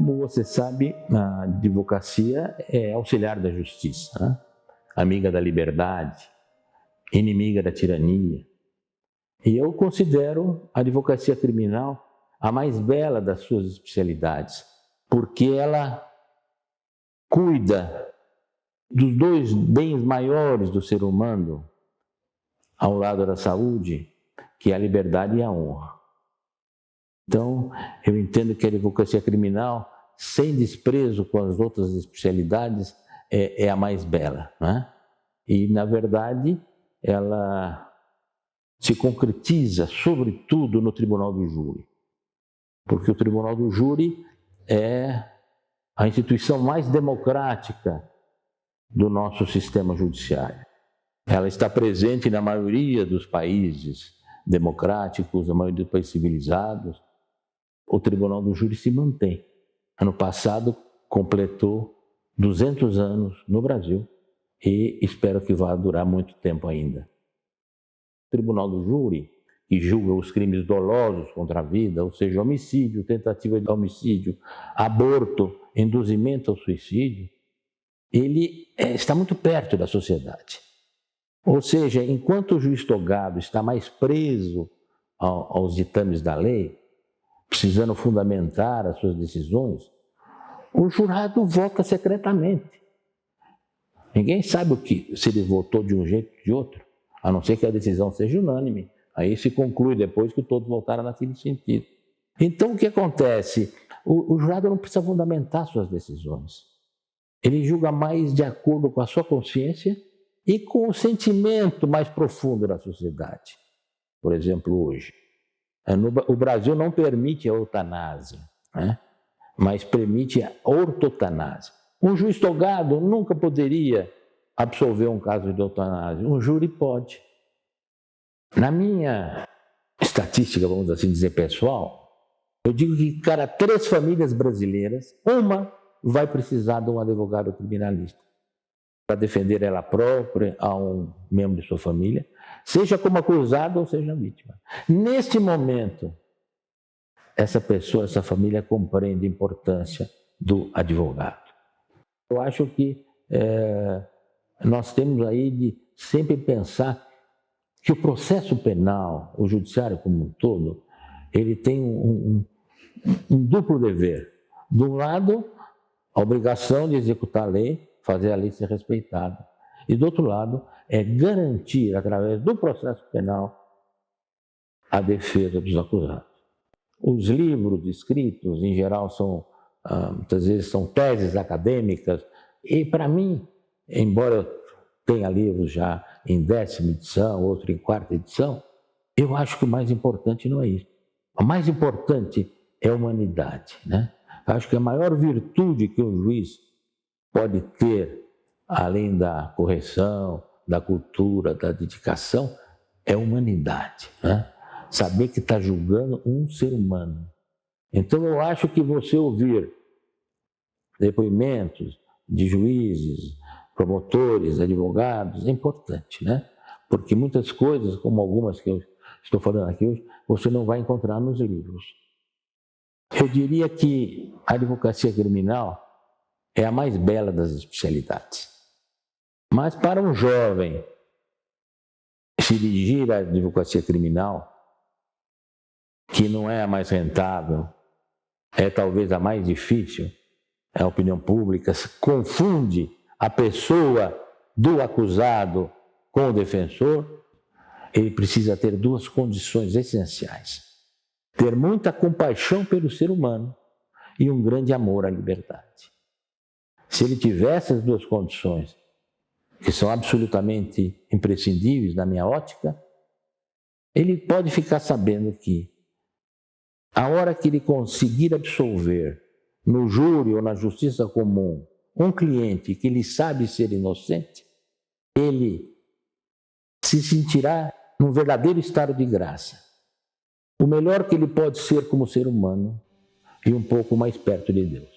Como você sabe, a advocacia é auxiliar da justiça, né? Amiga da liberdade, inimiga da tirania. E eu considero a advocacia criminal a mais bela das suas especialidades, porque ela cuida dos dois bens maiores do ser humano, ao lado da saúde, que é a liberdade e a honra. Então, eu entendo que a advocacia criminal, sem desprezo com as outras especialidades, é a mais bela, né? E, na verdade, ela se concretiza, sobretudo, no Tribunal do Júri. Porque o Tribunal do Júri é a instituição mais democrática do nosso sistema judiciário. Ela está presente na maioria dos países democráticos, na maioria dos países civilizados. O Tribunal do Júri se mantém. Ano passado completou 200 anos no Brasil e espero que vá durar muito tempo ainda. O Tribunal do Júri, que julga os crimes dolosos contra a vida, ou seja, homicídio, tentativa de homicídio, aborto, induzimento ao suicídio, ele está muito perto da sociedade. Ou seja, enquanto o juiz togado está mais preso aos ditames da lei, precisando fundamentar as suas decisões, o jurado vota secretamente. Ninguém sabe se ele votou de um jeito ou de outro, a não ser que a decisão seja unânime. Aí se conclui depois que todos votaram naquele sentido. Então, o que acontece? O jurado não precisa fundamentar suas decisões. Ele julga mais de acordo com a sua consciência e com o sentimento mais profundo da sociedade. Por exemplo, hoje, o Brasil não permite a eutanásia, né? Mas permite a ortotanásia. Um juiz togado nunca poderia absolver um caso de eutanásia. Um júri pode. Na minha estatística, vamos assim dizer, pessoal, eu digo que cada 3 famílias brasileiras, uma vai precisar de um advogado criminalista para defender ela própria a um membro de sua família, seja como acusado ou seja vítima. Neste momento, essa pessoa, essa família compreende a importância do advogado. Eu acho que nós temos aí de sempre pensar que o processo penal, o judiciário como um todo, ele tem um duplo dever. De um lado, a obrigação de executar a lei, fazer a lei ser respeitada. E do outro lado, é garantir, através do processo penal, a defesa dos acusados. Os livros escritos, em geral, muitas vezes são teses acadêmicas, e para mim, embora eu tenha livros já em 10ª edição, outro em 4ª edição, eu acho que o mais importante não é isso. O mais importante é a humanidade, né? Eu acho que a maior virtude que um juiz pode ter, além da correção, da cultura, da dedicação, é a humanidade, né? Saber que está julgando um ser humano. Então eu acho que você ouvir depoimentos de juízes, promotores, advogados, é importante, né? Porque muitas coisas, como algumas que eu estou falando aqui hoje, você não vai encontrar nos livros. Eu diria que a advocacia criminal é a mais bela das especialidades. Mas para um jovem se dirigir à advocacia criminal, que não é a mais rentável, é talvez a mais difícil, a opinião pública confunde a pessoa do acusado com o defensor, ele precisa ter 2 condições essenciais: ter muita compaixão pelo ser humano e um grande amor à liberdade. Se ele tiver essas 2 condições, que são absolutamente imprescindíveis na minha ótica, ele pode ficar sabendo que a hora que ele conseguir absolver no júri ou na justiça comum um cliente que ele sabe ser inocente, ele se sentirá num verdadeiro estado de graça. O melhor que ele pode ser como ser humano e um pouco mais perto de Deus.